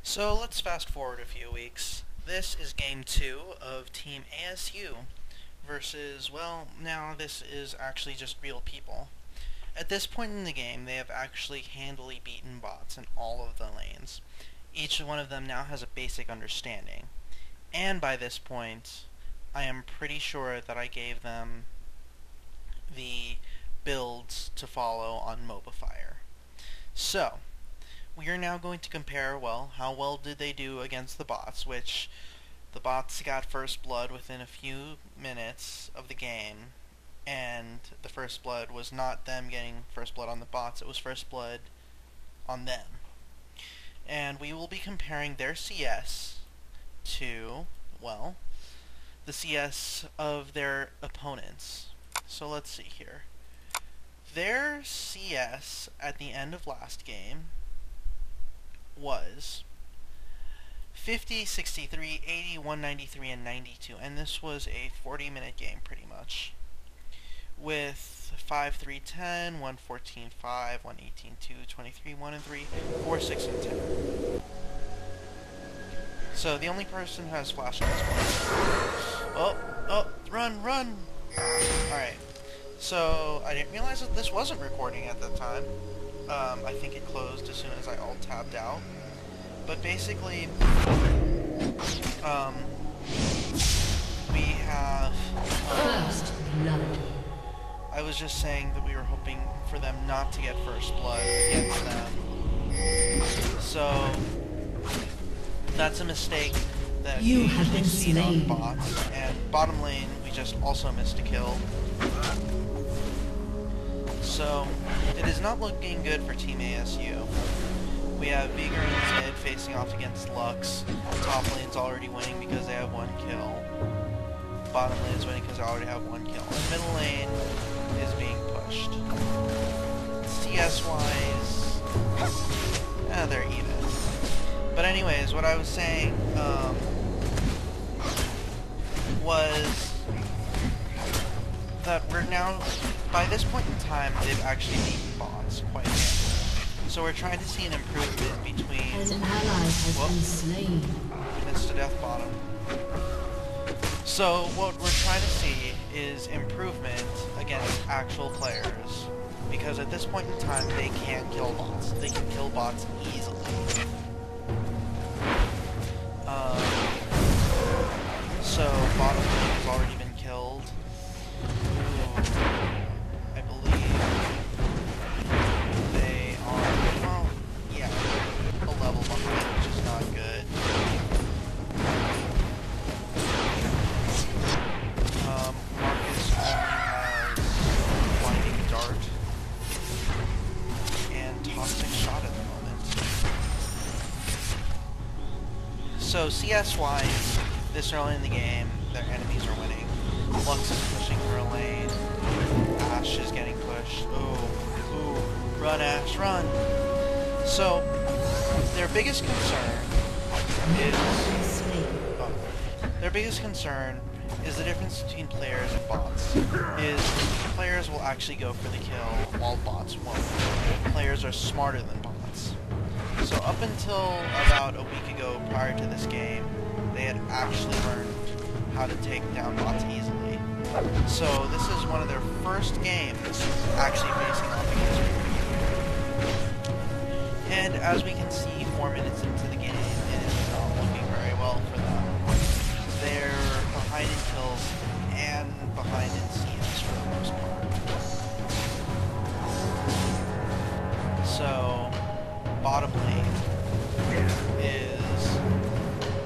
So let's fast forward a few weeks. This is game 2 of Team ASU versus, well, now this is actually just real people. At this point in the game, they have actually handily beaten bots in all of the lanes. Each one of them now has a basic understanding. And by this point, I am pretty sure that I gave them the builds to follow on Mobifier. So, we are now going to compare, well, how well did they do against the bots, which the bots got first blood within a few minutes of the game, and the first blood was not them getting first blood on the bots, it was first blood on them. And we will be comparing their CS to, well, the CS of their opponents. So let's see here. Their CS at the end of last game was 50, 63, 80, 193, and 92, and this was a 40-minute game pretty much, with 5, 3, 10, 1, 14, 5, 1, 18, 2, 23, 1, and 3, 4, 6, and 10. So the only person who has flash on this one. Oh, run, run! Alright, so I didn't realize that this wasn't recording at the time. I think it closed as soon as I alt-tabbed out. But basically, we have, First blood. I was just saying that we were hoping for them not to get first blood against them. So, that's a mistake that You we have usually been see on slain. bots. And bottom lane, we just also missed a kill. So, it is not looking good for Team ASU. We have Beager and Zed facing off against Lux. Top lane's already winning because they have one kill. Bottom lane is winning because they already have one kill. And middle lane is being pushed. CS-wise, they're even. But anyways, what I was saying was that we're now, by this point in time, they've actually beaten bots quite handily. So we're trying to see an improvement between... An ally has been slain. Missed to death bottom. So what we're trying to see is improvement against actual players. Because at this point in time, they can't kill bots. They can kill bots easily. So bottom lane has already been killed. Ooh, I believe they are, well, yeah, a level behind, which is not good. Marcus only has Blinding Dart and Toxic Shot at the moment. So CS-wise, this early in the game, their enemies are winning. Lux is pushing for a lane. Ashe is getting pushed. Ooh, run Ashe, run! So, their biggest concern is the difference between players and bots. Players will actually go for the kill, while bots won't. Players are smarter than bots. So up until about a week ago, prior to this game, they had actually learned how to take down bots easily. So this is one of their first games actually facing off against people. And as we can see, 4 minutes into the game, it is not looking very well for them. They're behind in kills and behind in CS for the most part. So, bottom lane is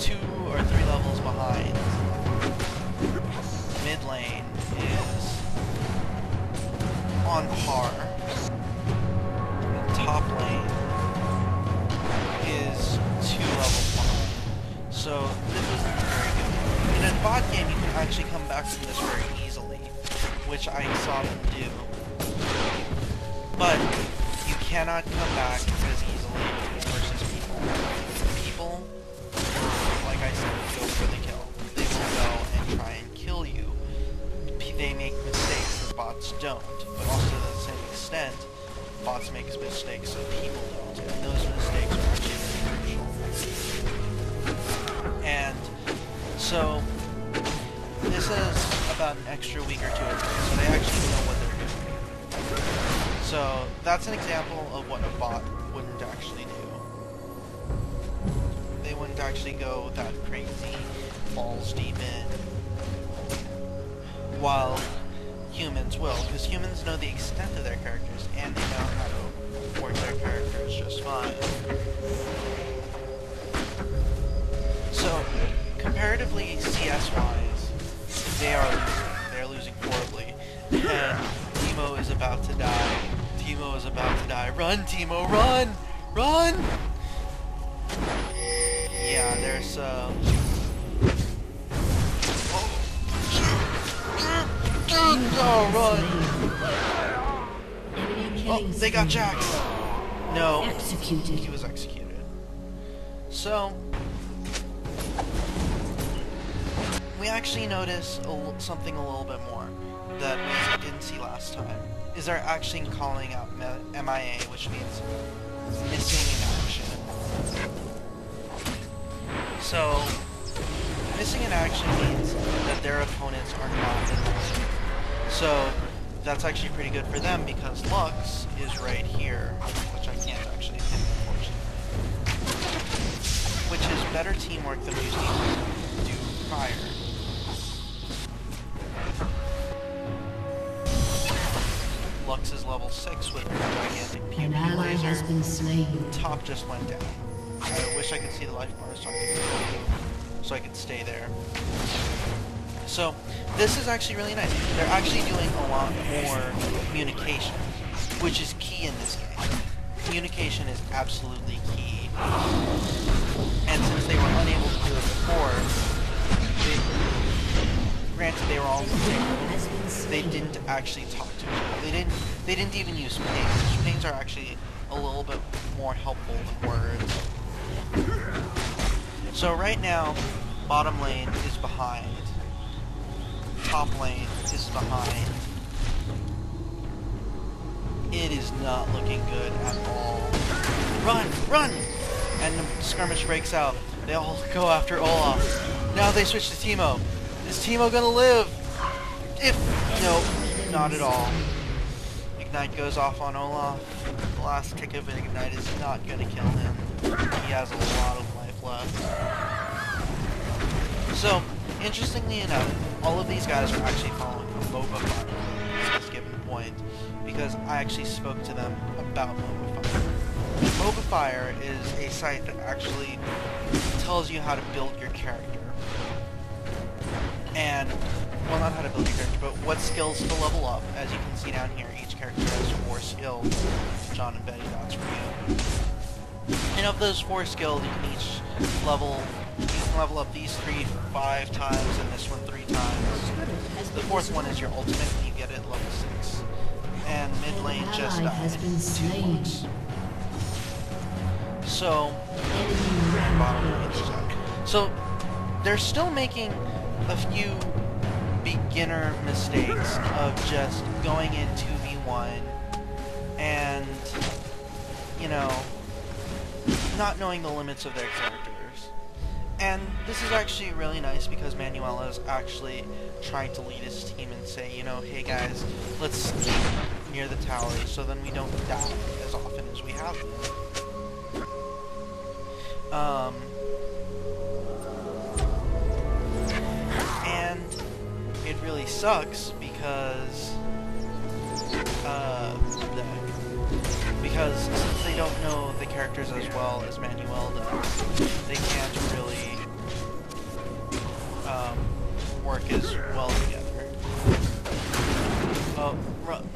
2 or 3 levels behind. Mid lane is on par. Top lane is 2 levels behind. So this isn't very good. In a bot game, you can actually come back from this very easily, which I saw them do. But you cannot come back as easily versus people. People, like I said, go for the kill. They will go and try and kill you. They make mistakes that bots don't, but also to the same extent, bots make mistakes that people don't, and those mistakes are actually very crucial. So this is about an extra week or two ago, so they actually know what they're doing. So that's an example of what a bot wouldn't actually do. They wouldn't actually go that crazy, balls deep in, while humans will, because humans know the extent of their characters, and they know how to work their characters just fine. So, comparatively, CS-wise, they're losing horribly, and Teemo is about to die. Teemo is about to die. Run, Teemo, run! Run! Yeah, there's, oh, run! Oh, they got Jack! No, Executed. he was executed. So, we actually notice something a little bit more that we didn't see last time. Is they're actually calling out MIA, which means missing in action. So, missing in action means that their opponents are not in action. So, that's actually pretty good for them because Lux is right here, which I can't actually hit, unfortunately. Which is better teamwork than we used to do prior. Lux is level 6 with gigantic pew An ally has been slain. Top just went down. I wish I could see the life bar so I could stay there. So, this is actually really nice. They're actually doing a lot more communication, which is key in this game. Communication is absolutely key. And since they were unable to do it before, granted they were all in the same room, they didn't actually talk to each other. They didn't even use pings. Pings are actually a little bit more helpful than words. So right now, bottom lane is behind. Top lane is behind. It is not looking good at all. Run! Run! And the skirmish breaks out. They all go after Olaf. Now they switch to Teemo. Is Teemo gonna live? Nope, not at all. Ignite goes off on Olaf. The last kick of Ignite is not gonna kill him. He has a lot of life left. So, interestingly enough, all of these guys are actually following a MOBA fire at this given point, because I actually spoke to them about MOBA Fire. MOBA Fire is a site that actually tells you how to build your character. And, well, not how to build your character, but what skills to level up. As you can see down here, each character has 4 skills. John and Betty, that's for you. And of those 4 skills, you can each level up these 3 5 times, and this one 3 times. The 4th one is your ultimate, and you get it at level 6. And mid lane just died. 2 bucks. So, bottom lane just died. So, they're still making a few beginner mistakes of just going in 2v1 and, you know, not knowing the limits of their characters. And this is actually really nice because Manuela is actually trying to lead his team and say, you know, hey guys, let's keep near the towers so then we don't die as often as we have been. And it really sucks because since they don't know the characters as well as Manuel does, they can't really work as well together. Oh,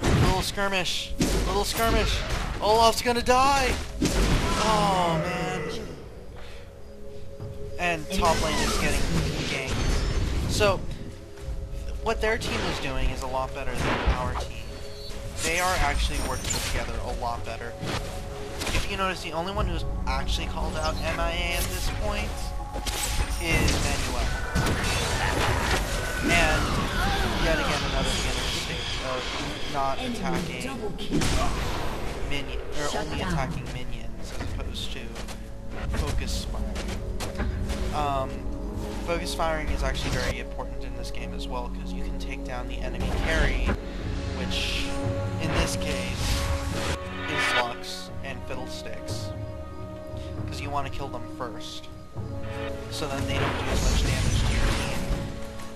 little skirmish! Little skirmish! Olaf's gonna die! Oh, man. And top lane is getting ganked. So, what their team is doing is a lot better than our team. They are actually working together a lot better. If you notice, the only one who's actually called out MIA at this point is Manuel. And yet again another beginner mistake of not attacking only attacking minions as opposed to focus spire. focus firing is actually very important in this game as well, because you can take down the enemy carry, which, in this case, is Lux and Fiddlesticks. Because you want to kill them first, so then they don't do as much damage to your team,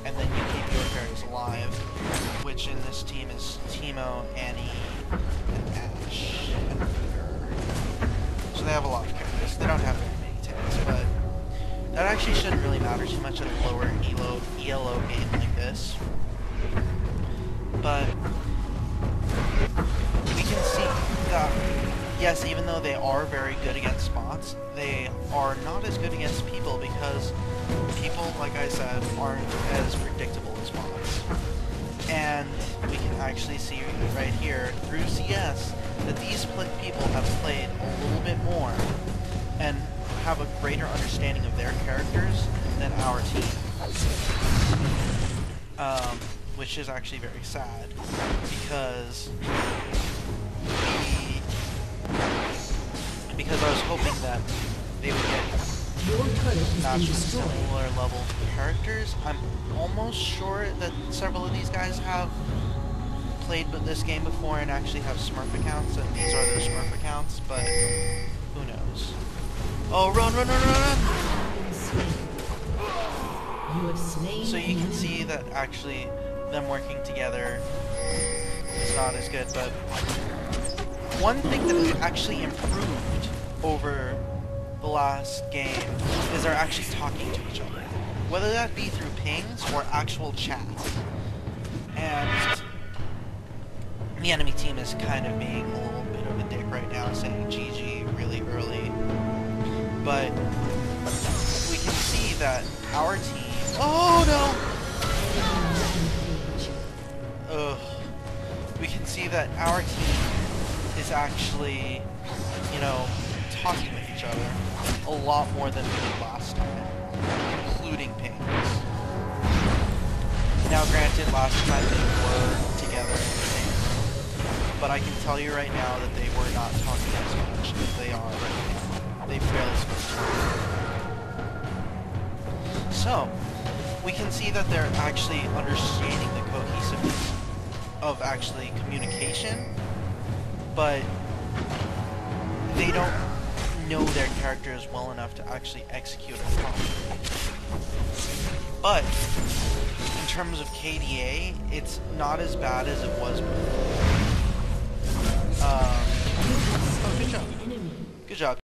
and then you keep your carries alive, which in this team is Teemo, Annie, and Ashe, and Booter. So they have a lot of characters. They don't have very many tanks, but that actually shouldn't really matter too much at a lower ELO game like this. But we can see that, yes, even though they are very good against bots, they are not as good against people, because people, like I said, aren't as predictable as bots. And we can actually see right here, through CS, that these people have played a little bit more and have a greater understanding of their characters than our team. Which is actually very sad, because I was hoping that they would get matched with similar level characters. I'm almost sure that several of these guys have played with this game before and actually have Smurf accounts, and these are their Smurf accounts, but who knows. Oh, run, run, run, run, run! So you can see that actually them working together is not as good, but one thing that has actually improved over the last game is they're actually talking to each other, whether that be through pings or actual chat. And the enemy team is kind of being a little bit of a dick right now, saying GG really early. But we can see that our team... Oh no! Ugh. We can see that our team is actually, you know, talking with each other a lot more than we did last time, including pings. Now granted, last time they were together in the same, but I can tell you right now that they were not talking as much as they are right now. They barely spoke to each other. So, we can see that they're actually understanding the cohesiveness of actually communication, but they don't know their characters well enough to actually execute it properly. But in terms of KDA, it's not as bad as it was before. Oh, good job. Good job.